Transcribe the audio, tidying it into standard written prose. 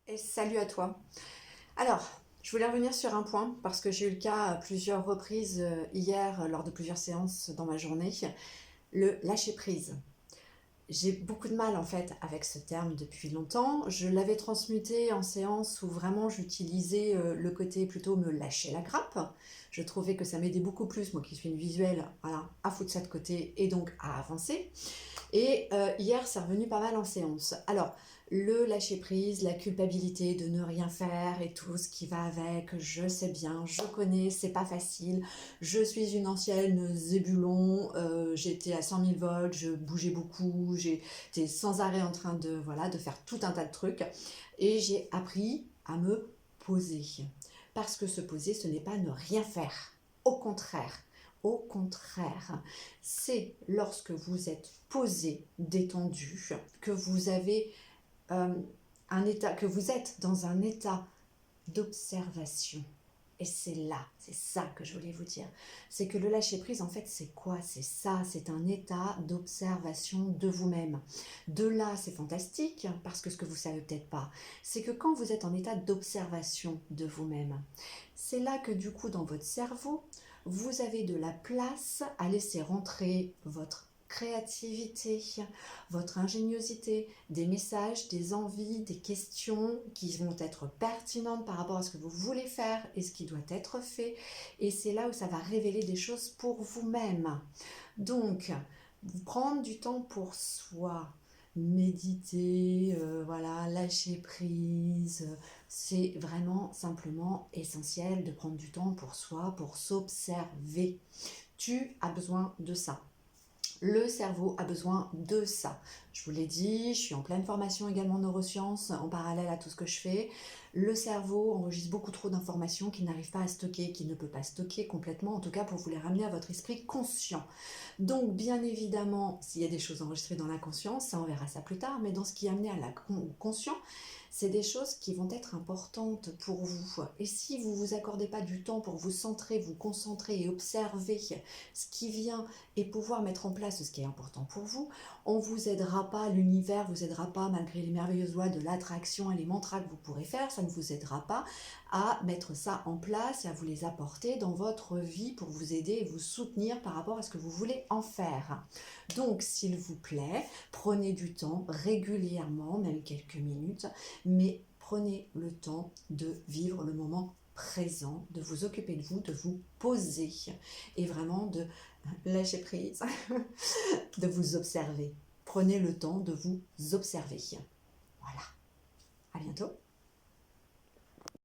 Et salut à toi. Alors, je voulais revenir sur un point parce que j'ai eu le cas à plusieurs reprises hier lors de plusieurs séances dans ma journée, le lâcher prise. J'ai beaucoup de mal en fait avec ce terme depuis longtemps. Je l'avais transmuté en séance où vraiment j'utilisais le côté plutôt me lâcher la grappe. Je trouvais que ça m'aidait beaucoup plus, moi qui suis une visuelle, voilà, à foutre ça de côté et donc à avancer. Et hier, c'est revenu pas mal en séance. Alors, le lâcher prise, la culpabilité de ne rien faire et tout ce qui va avec, je sais bien, je connais, c'est pas facile. Je suis une ancienne zébulon, j'étais à 100 000 volts, je bougeais beaucoup, j'étais sans arrêt en train de, voilà, de faire tout un tas de trucs. Et j'ai appris à me poser. Parce que se poser, ce n'est pas ne rien faire. Au contraire. Au contraire, c'est lorsque vous êtes posé, détendu, que vous avez euh, un état, que vous êtes dans un état d'observation. Et c'est ça que je voulais vous dire. C'est que le lâcher prise, en fait, c'est quoi? C'est ça, c'est un état d'observation de vous-même. De là, c'est fantastique, parce que ce que vous savez peut-être pas, c'est que quand vous êtes en état d'observation de vous-même, c'est là que du coup, dans votre cerveau, vous avez de la place à laisser rentrer votre créativité, votre ingéniosité, des messages, des envies, des questions qui vont être pertinentes par rapport à ce que vous voulez faire et ce qui doit être fait. Et c'est là où ça va révéler des choses pour vous-même. Donc, prendre du temps pour soi, méditer, voilà, lâcher prise, c'est vraiment simplement essentiel de prendre du temps pour soi, pour s'observer. Tu as besoin de ça. Le cerveau a besoin de ça. Je vous l'ai dit, je suis en pleine formation également en neurosciences, en parallèle à tout ce que je fais. Le cerveau enregistre beaucoup trop d'informations qu'il n'arrive pas à stocker, qu'il ne peut pas stocker complètement, en tout cas pour vous les ramener à votre esprit conscient. Donc bien évidemment, s'il y a des choses enregistrées dans l'inconscient, ça on verra ça plus tard, mais dans ce qui est amené à la conscient, c'est des choses qui vont être importantes pour vous. Et si vous ne vous accordez pas du temps pour vous centrer, vous concentrer et observer ce qui vient et pouvoir mettre en place ce qui est important pour vous, on ne vous aidera pas, l'univers ne vous aidera pas, malgré les merveilleuses lois de l'attraction et les mantras que vous pourrez faire, ça ne vous aidera pas à mettre ça en place et à vous les apporter dans votre vie pour vous aider et vous soutenir par rapport à ce que vous voulez en faire. Donc, s'il vous plaît, prenez du temps régulièrement, même quelques minutes, mais prenez le temps de vivre le moment présent, de vous occuper de vous, de vous poser et vraiment de lâcher prise, de vous observer. Prenez le temps de vous observer. Voilà. À bientôt.